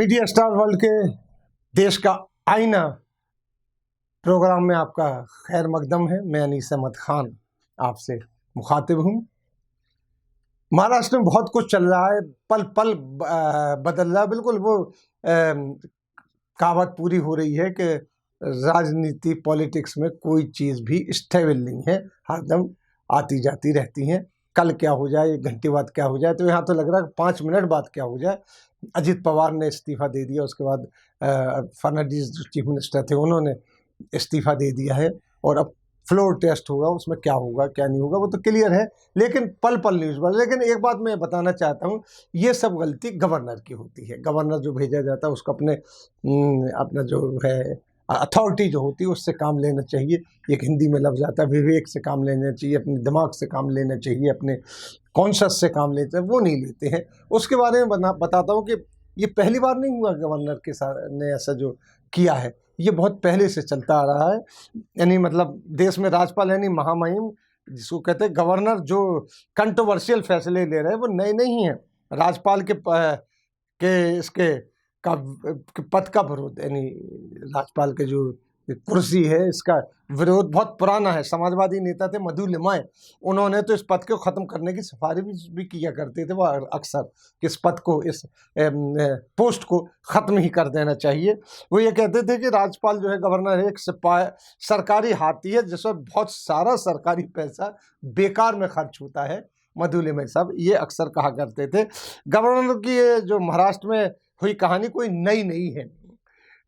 Media star world के देश का आईना प्रोग्राम में आपका खैर मकदम है। मैं अनीस अहमद खान आपसे मुखातिब हूँ। महाराष्ट्र में बहुत कुछ चल रहा है, पल पल बदल रहा है। बिल्कुल वो कहावत पूरी हो रही है कि राजनीति पॉलिटिक्स में कोई चीज़ भी स्टेबल नहीं है, हरदम आती जाती रहती हैं। कल क्या हो जाए, एक घंटे बाद क्या हो जाए, तो यहाँ तो लग रहा है 5 मिनट बाद क्या हो जाए। अजित पवार ने इस्तीफा दे दिया, उसके बाद फर्नांडीज जो चीफ मिनिस्टर थे उन्होंने इस्तीफा दे दिया है, और अब फ्लोर टेस्ट होगा, उसमें क्या होगा क्या नहीं होगा वो तो क्लियर है। लेकिन पल पल न्यूज़ बन। लेकिन एक बात मैं बताना चाहता हूँ, ये सब गलती गवर्नर की होती है। गवर्नर जो भेजा जाता है उसको अपना जो है अथॉरिटी जो होती है उससे काम लेना चाहिए। एक हिंदी में लफ्ज़ आता है, विवेक से काम लेना चाहिए, अपने दिमाग से काम लेना चाहिए, अपने कॉन्शस से काम लेते हैं, वो नहीं लेते हैं। उसके बारे में बताता हूँ कि ये पहली बार नहीं हुआ गवर्नर के साथ ने ऐसा जो किया है, ये बहुत पहले से चलता आ रहा है। यानी मतलब देश में राज्यपाल यानी महामहिम जिसको कहते हैं, गवर्नर जो कंट्रोवर्शियल फैसले ले रहे हैं वो नए नहीं हैं। राज्यपाल के इसके का पद का विरोध, यानी राज्यपाल के जो कुर्सी है इसका विरोध बहुत पुराना है। समाजवादी नेता थे मधु लिमाय, उन्होंने तो इस पद को ख़त्म करने की सिफारिश भी किया करते थे वो अक्सर, कि इस पद को, इस पोस्ट को ख़त्म ही कर देना चाहिए। वो ये कहते थे कि राज्यपाल जो है, गवर्नर है, एक सरकारी हाथी है जिसमें बहुत सारा सरकारी पैसा बेकार में खर्च होता है। मधु लिमाय साहब ये अक्सर कहा करते थे। गवर्नर की ये जो महाराष्ट्र में हुई कहानी कोई नई नहीं है,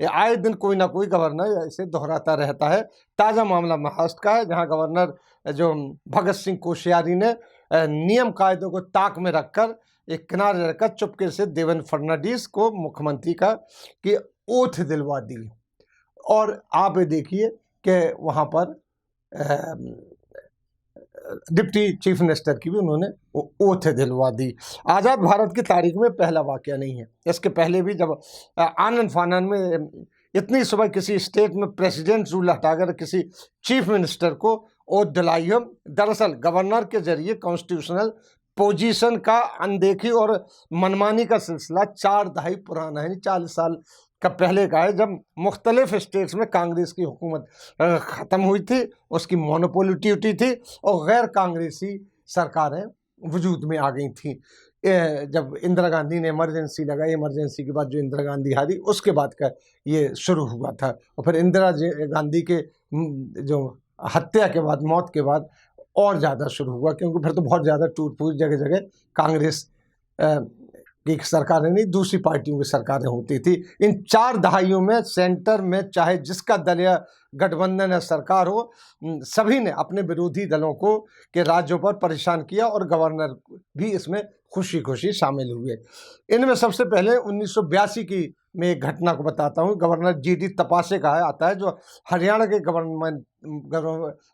आए दिन कोई ना कोई गवर्नर ऐसे दोहराता रहता है। ताज़ा मामला महाराष्ट्र का है, जहां गवर्नर जो भगत सिंह कोश्यारी ने नियम कायदों को ताक में रखकर एक किनारे रखकर चुपके से देवेंद्र फडणवीस को मुख्यमंत्री की ओथ दिलवा दी। और आप देखिए कि वहां पर डिप्टी चीफ मिनिस्टर की भी उन्होंने ओथ दिलवा दी। आज़ाद भारत की तारीख में पहला वाकया नहीं है। इसके पहले भी जब आनन फानन में इतनी सुबह किसी स्टेट में प्रेसिडेंट रूल हटाकर किसी चीफ मिनिस्टर को ओथ दिलाई हो, दरअसल गवर्नर के जरिए कॉन्स्टिट्यूशनल पोजीशन का अनदेखी और मनमानी का सिलसिला 4 दहाई पुराना है। 40 साल का पहले का है, जब मुख्तलिफ स्टेट्स में कांग्रेस की हुकूमत ख़त्म हुई थी, उसकी मोनोपोलिटी थी और गैर कांग्रेसी सरकारें वजूद में आ गई थी। जब इंदिरा गांधी ने इमरजेंसी लगाई, इमरजेंसी के बाद जो इंदिरा गांधी हारी, उसके बाद का ये शुरू हुआ था। और फिर इंदिरा गांधी के जो हत्या के बाद, मौत के बाद और ज़्यादा शुरू हुआ, क्योंकि फिर तो बहुत ज़्यादा टूट फूट, जगह जगह कांग्रेस की सरकारें नहीं, दूसरी पार्टियों की सरकारें होती थी। इन 4 दहाइयों में सेंटर में चाहे जिसका दल या गठबंधन या सरकार हो, सभी ने अपने विरोधी दलों को के राज्यों पर परेशान किया और गवर्नर भी इसमें खुशी खुशी शामिल हुए। इनमें सबसे पहले 1982 की मैं एक घटना को बताता हूँ। गवर्नर GD तपासे का आता है, जो हरियाणा के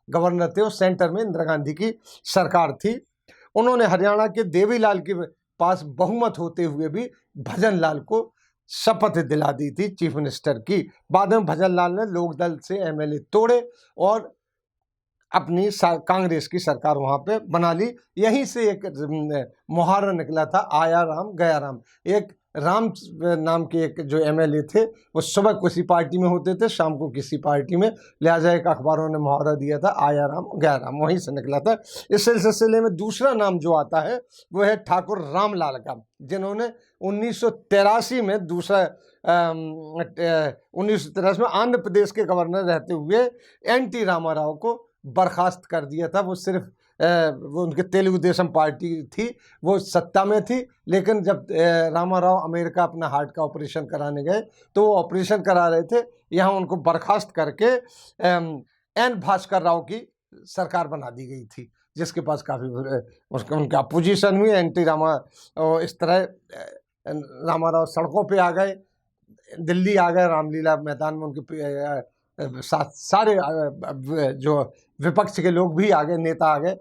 गवर्नर थे। उस सेंटर में इंदिरा गांधी की सरकार थी। उन्होंने हरियाणा के देवीलाल के पास बहुमत होते हुए भी भजन लाल को शपथ दिला दी थी चीफ मिनिस्टर की। बाद में भजन लाल ने लोकदल से MLA तोड़े और अपनी कांग्रेस की सरकार वहां पे बना ली। यहीं से एक मुहावरा निकला था, आया राम गया राम। एक राम नाम के एक जो MLA थे, वो सुबह किसी पार्टी में होते थे, शाम को किसी पार्टी में, लिहाजा एक अखबारों ने मुहावरा दिया था, आया राम गया राम, वहीं से निकला था। इस सिलसिले में दूसरा नाम जो आता है वो है ठाकुर रामलाल का, जिन्होंने 1983 में 1983 में आंध्र प्रदेश के गवर्नर रहते हुए NT रामाराव को बर्खास्त कर दिया था। वो सिर्फ वो उनके तेलुगु देशम पार्टी थी, वो सत्ता में थी। लेकिन जब रामाराव अमेरिका अपना हार्ट का ऑपरेशन कराने गए, तो वो ऑपरेशन करा रहे थे, यहाँ उनको बर्खास्त करके N भास्कर राव की सरकार बना दी गई थी, जिसके पास काफ़ी उनका अपोजिशन हुई। NT रामा और इस तरह रामाराव सड़कों पे आ गए, दिल्ली आ गए, रामलीला मैदान में उनके साथ सारे जो विपक्ष के लोग भी आ गए, नेता आ गए।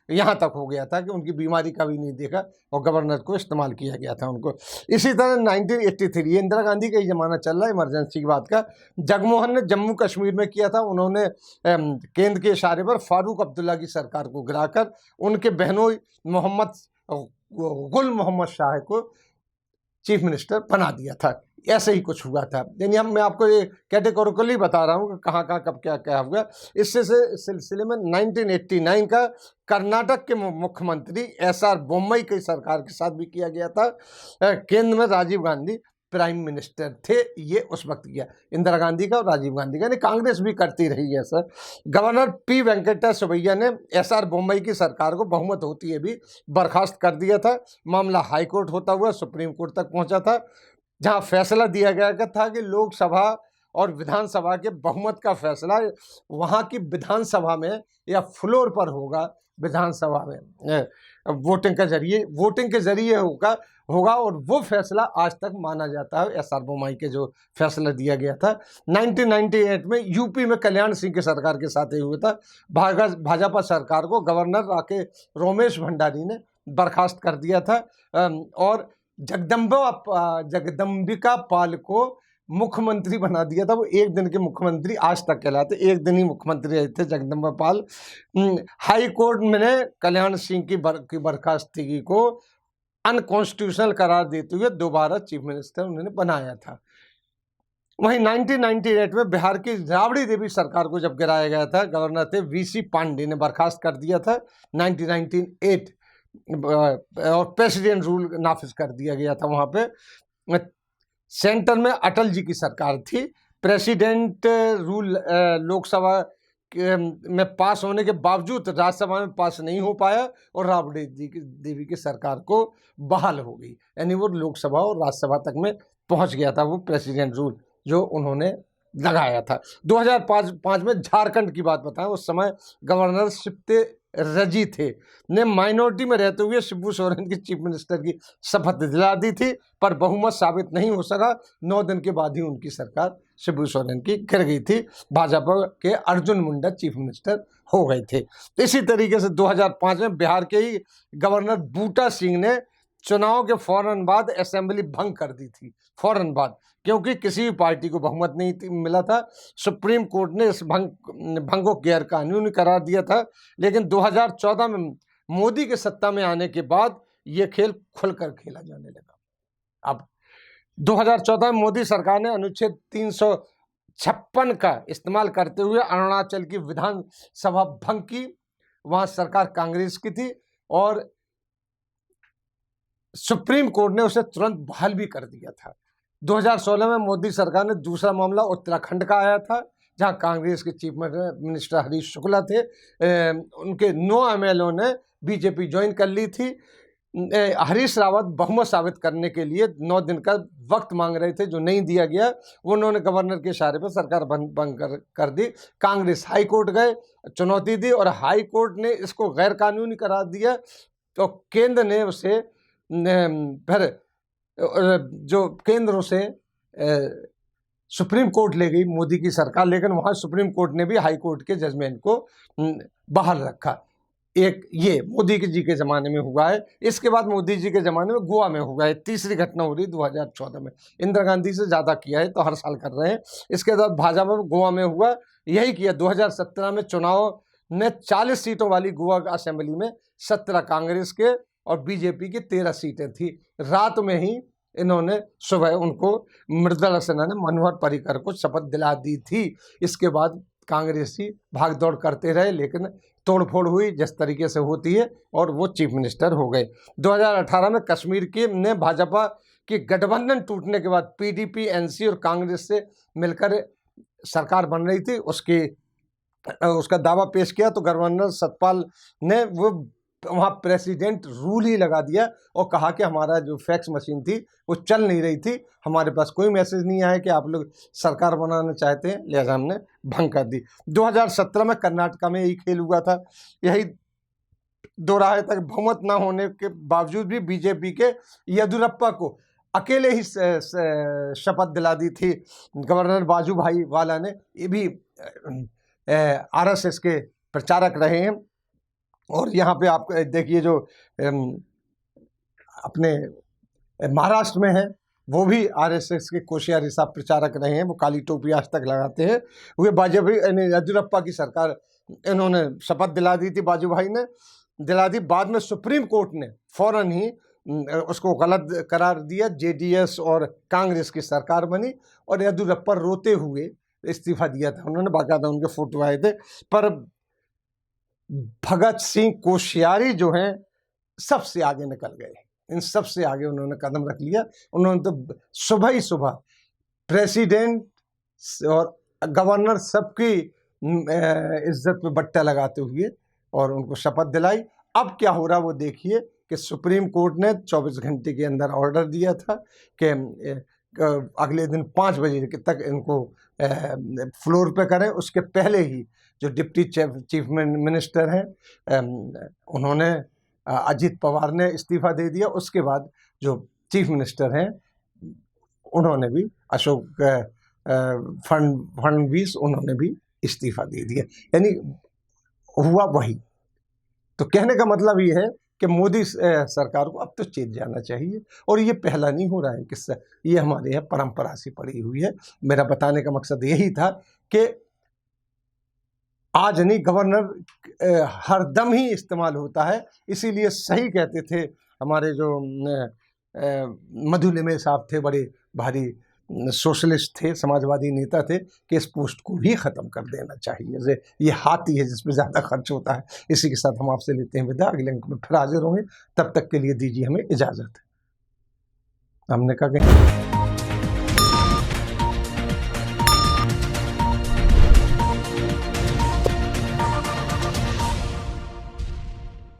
यहाँ तक हो गया था कि उनकी बीमारी का भी नहीं देखा और गवर्नर को इस्तेमाल किया गया था उनको। इसी तरह 1983, ये इंदिरा गांधी का ही ज़माना चल रहा है, इमरजेंसी की बात का, जगमोहन ने जम्मू कश्मीर में किया था। उन्होंने केंद्र के इशारे पर फारूक अब्दुल्ला की सरकार को गिराकर उनके बहनोई गुल मोहम्मद शाह को चीफ मिनिस्टर बना दिया था। ऐसे ही कुछ हुआ था। यानी मैं आपको ये कैटेगोरिकली बता रहा हूँ कि कहाँ कहाँ कब क्या क्या हुआ। इससे सिलसिले में 1989 का कर्नाटक के मुख्यमंत्री SR बोम्मई की सरकार के साथ भी किया गया था। केंद्र में राजीव गांधी प्राइम मिनिस्टर थे, ये उस वक्त किया, इंदिरा गांधी का और राजीव गांधी का, यानी कांग्रेस भी करती रही है sir. Governor P Venkata Subbaiah ने SR बोम्मई की सरकार को बहुमत होती है भी बर्खास्त कर दिया था। मामला हाई कोर्ट होता हुआ सुप्रीम कोर्ट तक पहुंचा था, जहां फैसला दिया गया था कि लोकसभा और विधानसभा के बहुमत का फैसला वहां की विधानसभा में या फ्लोर पर होगा, विधानसभा में वोटिंग के जरिए होगा और वो फैसला आज तक माना जाता है SR बोम्मई के जो फैसला दिया गया था। 1998 में यूपी में कल्याण सिंह की सरकार के साथ ही हुआ था। भाजपा सरकार को गवर्नर राके रोमेश भंडारी ने बर्खास्त कर दिया था और जगदम्बिका पाल को मुख्यमंत्री बना दिया था। वो एक दिन के मुख्यमंत्री आज तक कहलाते, एक दिन ही मुख्यमंत्री रहे थे जगदम्बिका पाल। हाई कोर्ट में कल्याण सिंह की बर्खास्तगी को अनकॉन्स्टिट्यूशनल करार देते हुए दोबारा चीफ मिनिस्टर उन्होंने बनाया था। वहीं 1998 में बिहार की राबड़ी देवी सरकार को जब गिराया गया था, गवर्नर थे VC पांडे ने बर्खास्त कर दिया था 1998 और प्रेसिडेंट रूल नाफिज कर दिया गया था। वहां पे सेंटर में अटल जी की सरकार थी। प्रेसिडेंट रूल लोकसभा में पास होने के बावजूद राज्यसभा में पास नहीं हो पाया और राबड़ी देवी की सरकार को बहाल हो गई, यानी वो लोकसभा और राज्यसभा तक में पहुंच गया था वो प्रेसिडेंट रूल जो उन्होंने लगाया था। 2005 में झारखंड की बात बताएं, उस समय गवर्नर सिप्ते रजी थे ने माइनॉरिटी में रहते हुए शिबू सोरेन की चीफ मिनिस्टर की शपथ दिला दी थी, पर बहुमत साबित नहीं हो सका। 9 दिन के बाद ही उनकी सरकार शिबू सोरेन की गिर गई थी। भाजपा के अर्जुन मुंडा चीफ मिनिस्टर हो गए थे। इसी तरीके से 2005 में बिहार के ही गवर्नर बूटा सिंह ने चुनाव के फौरन बाद असेंबली भंग कर दी थी, फौरन बाद, क्योंकि किसी भी पार्टी को बहुमत नहीं मिला था। सुप्रीम कोर्ट ने इस भंग को गैर कानूनी करार दिया था, लेकिन 2014 में मोदी के सत्ता में आने के बाद ये खेल खुलकर खेला जाने लगा। अब 2014 में मोदी सरकार ने अनुच्छेद 356 का इस्तेमाल करते हुए अरुणाचल की विधानसभा भंग की। वहां सरकार कांग्रेस की थी और सुप्रीम कोर्ट ने उसे तुरंत बहाल भी कर दिया था। 2016 में मोदी सरकार ने दूसरा मामला उत्तराखंड का आया था, जहां कांग्रेस के चीफ मिनिस्टर हरीश शुक्ला थे। उनके 9 MLA ने बीजेपी ज्वाइन कर ली थी। हरीश रावत बहुमत साबित करने के लिए 9 दिन का वक्त मांग रहे थे, जो नहीं दिया गया। उन्होंने गवर्नर के इशारे पर सरकार भंग कर दी। कांग्रेस हाई कोर्ट गए, चुनौती दी और हाई कोर्ट ने इसको गैर कानूनी करार दिया। तो केंद्र ने उसे फिर जो केंद्र से सुप्रीम कोर्ट ले गई मोदी की सरकार, लेकिन वहां सुप्रीम कोर्ट ने भी हाई कोर्ट के जजमेंट को बहाल रखा। एक ये मोदी जी के ज़माने में हुआ है। इसके बाद मोदी जी के ज़माने में गोवा में हुआ है। तीसरी घटना हो रही 2014 में। इंदिरा गांधी से ज़्यादा किया है, तो हर साल कर रहे हैं। इसके बाद भाजपा में गोवा में हुआ, यही किया। 2017 में चुनाव ने 40 सीटों वाली गोवा असेंबली में 17 कांग्रेस के और बीजेपी की 13 सीटें थी। रात में ही इन्होंने सुबह उनको मृदुला सिन्हा ने मनोहर पर्रिकर को शपथ दिला दी थी। इसके बाद कांग्रेसी भाग दौड़ करते रहे, लेकिन तोड़फोड़ हुई जिस तरीके से होती है, और वो चीफ मिनिस्टर हो गए। 2018 में कश्मीर की ने भाजपा की गठबंधन टूटने के बाद PDP, NC और कांग्रेस से मिलकर सरकार बन रही थी। उसका दावा पेश किया तो गवर्नर सतपाल ने वो वहाँ प्रेसिडेंट रूल ही लगा दिया और कहा कि हमारा जो फैक्स मशीन थी वो चल नहीं रही थी, हमारे पास कोई मैसेज नहीं आया कि आप लोग सरकार बनाना चाहते हैं, लिहाजा हमने भंग कर दी। 2017 में कर्नाटक में यही खेल हुआ था। यही दोहराया था कि बहुमत न होने के बावजूद भी बीजेपी के येदियुरप्पा को अकेले ही शपथ दिला दी थी गवर्नर वाजूभाई वाला ने। ये भी RSS के प्रचारक रहे हैं। और यहाँ पे आप देखिए जो अपने महाराष्ट्र में है, वो भी RSS के कोश्यारी साहब प्रचारक रहे हैं। वो काली टोपी आज तक लगाते हैं। वे वाजपेयी येदियुरप्पा की सरकार इन्होंने शपथ दिला दी थी, वाजूभाई ने दिला दी। बाद में सुप्रीम कोर्ट ने फौरन ही उसको गलत करार दिया। जेडीएस और कांग्रेस की सरकार बनी और येदियुरप्पा रोते हुए इस्तीफा दिया था उन्होंने, बाकायदा उनके फोटो आए थे। पर भगत सिंह कोश्यारी जो हैं सबसे आगे निकल गए, इन सबसे आगे उन्होंने कदम रख लिया। उन्होंने तो सुबह ही सुबह प्रेसिडेंट और गवर्नर सबकी इज्जत पे बट्टा लगाते हुए और उनको शपथ दिलाई। अब क्या हो रहा वो देखिए कि सुप्रीम कोर्ट ने 24 घंटे के अंदर ऑर्डर दिया था कि अगले दिन 5 बजे तक इनको फ्लोर पे करें। उसके पहले ही जो डिप्टी चीफ मिनिस्टर हैं उन्होंने अजित पवार ने इस्तीफा दे दिया। उसके बाद जो चीफ मिनिस्टर हैं उन्होंने भी अशोक फडणवीस उन्होंने भी इस्तीफा दे दिया। यानी हुआ वही। तो कहने का मतलब ये है कि मोदी सरकार को अब तो चेत जाना चाहिए। और ये पहला नहीं हो रहा है किस्सा, ये हमारे यहाँ परंपरा से पड़ी हुई है। मेरा बताने का मकसद यही था कि आज नहीं, गवर्नर हर दम ही इस्तेमाल होता है। इसीलिए सही कहते थे हमारे जो मधुलिमे साहब थे, बड़े भारी सोशलिस्ट थे, समाजवादी नेता थे, कि इस पोस्ट को ही ख़त्म कर देना चाहिए। ये हाथी है जिसमें ज़्यादा खर्च होता है। इसी के साथ हम आपसे लेते हैं विदा, अगले अंक में फिर हाजिर होंगे। तब तक के लिए दीजिए हमें इजाज़त। हमने कहा कि